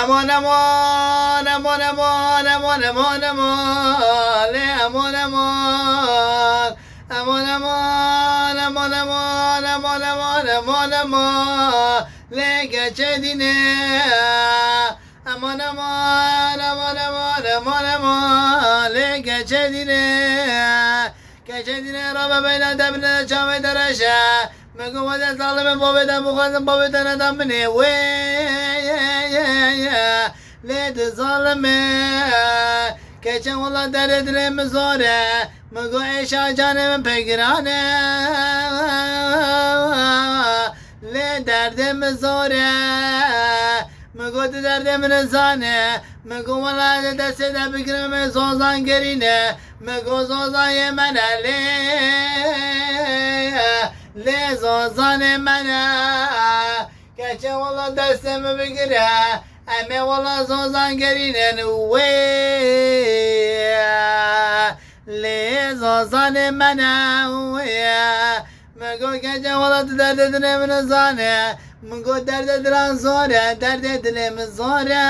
Aman aman aman aman aman aman aman le aman aman aman aman aman aman aman aman aman aman le geçedine aman aman aman aman aman aman le geçedine geçedine Rabbe beyler demine çave dereşe Mekuvvete zalime babeden bukazın babeden adamını ve ledi zalime geçen ola derdine zore Mego eşa canımın pegirane le derdim zore Mego de derdimin zane Mego valla de dese de bikrime zozan gerine Mego zozan yemene le zozan yemene geçen valla dersimi bikire eme valla zozan gerine ve le zozan yemene Mego gece valla derde dilemin zane Mego derde dilen zore derde dilemin zore